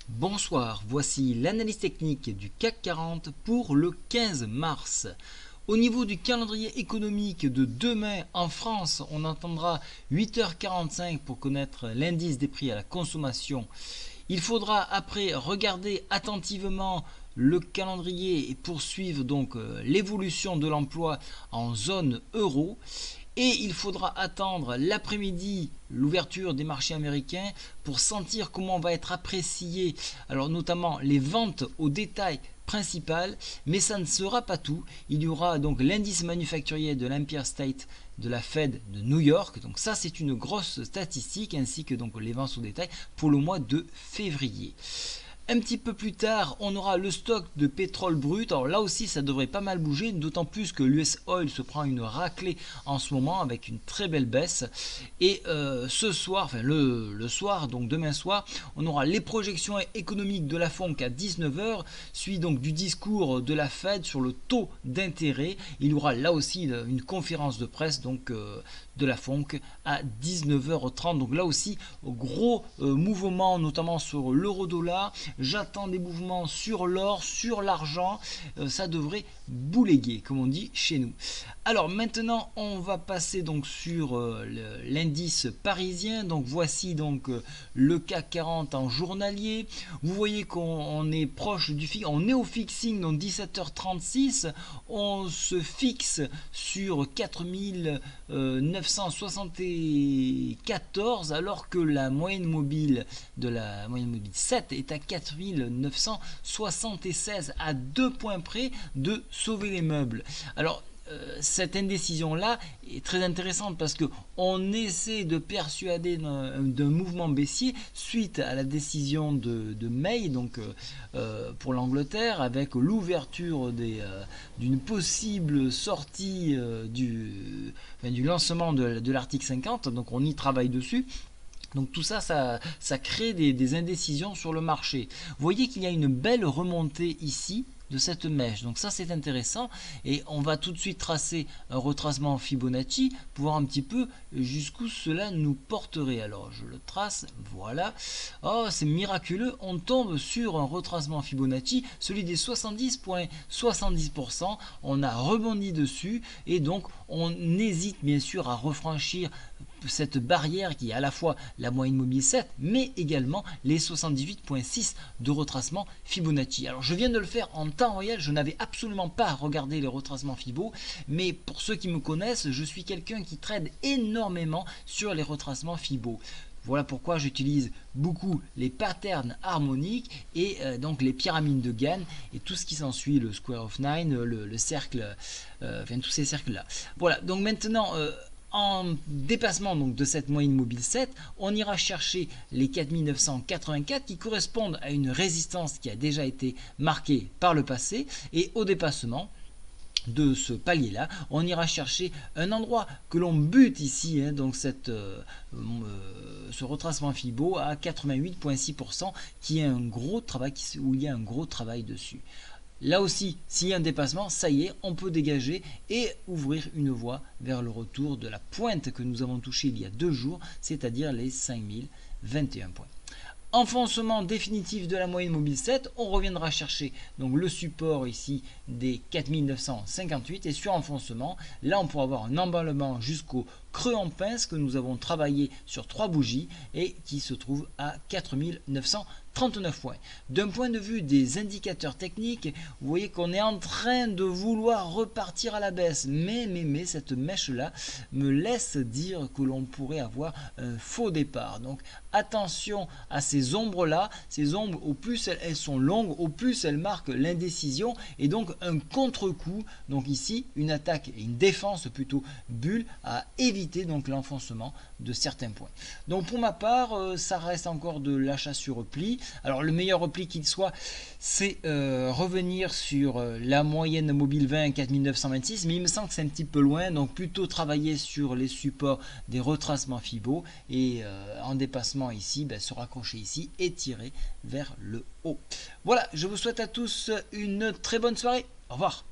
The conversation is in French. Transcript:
Bonsoir, voici l'analyse technique du CAC 40 pour le 15 mars. Au niveau du calendrier économique de demain en France, on entendra 8h45 pour connaître l'indice des prix à la consommation. Il faudra après regarder attentivement le calendrier et poursuivre donc l'évolution de l'emploi en zone euro. Et il faudra attendre l'après-midi, l'ouverture des marchés américains, pour sentir comment va être apprécié, alors notamment les ventes au détail principales, mais ça ne sera pas tout. Il y aura donc l'indice manufacturier de l'Empire State de la Fed de New York, donc ça c'est une grosse statistique, ainsi que donc les ventes au détail pour le mois de février. Un petit peu plus tard, on aura le stock de pétrole brut. Alors là aussi, ça devrait pas mal bouger, d'autant plus que l'US Oil se prend une raclée en ce moment avec une très belle baisse. Et ce soir, enfin le soir, donc demain soir, on aura les projections économiques de la FONC à 19h, suivi donc du discours de la Fed sur le taux d'intérêt. Il y aura là aussi une conférence de presse donc de la FONC à 19h30. Donc là aussi, gros mouvement, notamment sur l'euro-dollar. J'attends des mouvements sur l'or, sur l'argent. Ça devrait bouléguer, comme on dit chez nous. Alors maintenant, on va passer donc sur l'indice parisien. Donc voici donc le CAC 40 en journalier. Vous voyez qu'on est proche du fixing. On est au fixing, donc 17h36. On se fixe sur 4974, alors que la moyenne mobile de la moyenne mobile 7 est à 4976, à 2 points près de sauver les meubles. Alors cette indécision là est très intéressante parce que on essaie de persuader d'un mouvement baissier suite à la décision de May, donc pour l'Angleterre, avec l'ouverture d'une possible sortie du lancement de l'article 50. Donc on y travaille dessus. Donc tout ça, ça crée des indécisions sur le marché. Vous voyez qu'il y a une belle remontée ici de cette mèche. Donc ça c'est intéressant et on va tout de suite tracer un retracement Fibonacci pour voir un petit peu jusqu'où cela nous porterait. Alors je le trace, voilà. Oh, c'est miraculeux, on tombe sur un retracement Fibonacci, celui des 70,70%. On a rebondi dessus et donc on hésite bien sûr à refranchir cette barrière qui est à la fois la moyenne mobile 7 mais également les 78,6 de retracement Fibonacci. Alors je viens de le faire en temps réel, je n'avais absolument pas regardé les retracements Fibo, mais pour ceux qui me connaissent, je suis quelqu'un qui trade énormément sur les retracements Fibo. Voilà pourquoi j'utilise beaucoup les patterns harmoniques et donc les pyramides de Gann et tout ce qui s'ensuit, le Square of Nine, le cercle, tous ces cercles là. Voilà, donc maintenant en dépassement donc de cette moyenne mobile 7, on ira chercher les 4984 qui correspondent à une résistance qui a déjà été marquée par le passé, et au dépassement de ce palier là, on ira chercher un endroit que l'on bute ici, donc ce retracement Fibo à 88,6%, qui est un gros travail, où il y a un gros travail dessus. Là aussi, s'il y a un dépassement, ça y est, on peut dégager et ouvrir une voie vers le retour de la pointe que nous avons touchée il y a 2 jours, c'est-à-dire les 5021 points. Enfoncement définitif de la moyenne mobile 7, on reviendra chercher donc le support ici des 4958 et sur enfoncement, là on pourra avoir un emballement jusqu'au creux en pince que nous avons travaillé sur 3 bougies et qui se trouve à 4939 points. D'un point de vue des indicateurs techniques, vous voyez qu'on est en train de vouloir repartir à la baisse, mais cette mèche là me laisse dire que l'on pourrait avoir un faux départ. Donc attention à ces ombres là, ces ombres, au plus elles sont longues, au plus elles marquent l'indécision et donc un contre-coup. Donc ici une attaque et une défense plutôt bulle à éviter donc l'enfoncement de certains points. Donc pour ma part, ça reste encore de l'achat sur repli. Alors le meilleur repli qu'il soit, c'est revenir sur la moyenne mobile 20 4926, mais il me semble que c'est un petit peu loin, donc plutôt travailler sur les supports des retracements Fibo et en dépassement ici, se raccrocher ici et tirer vers le haut. Voilà, je vous souhaite à tous une très bonne soirée. Au revoir.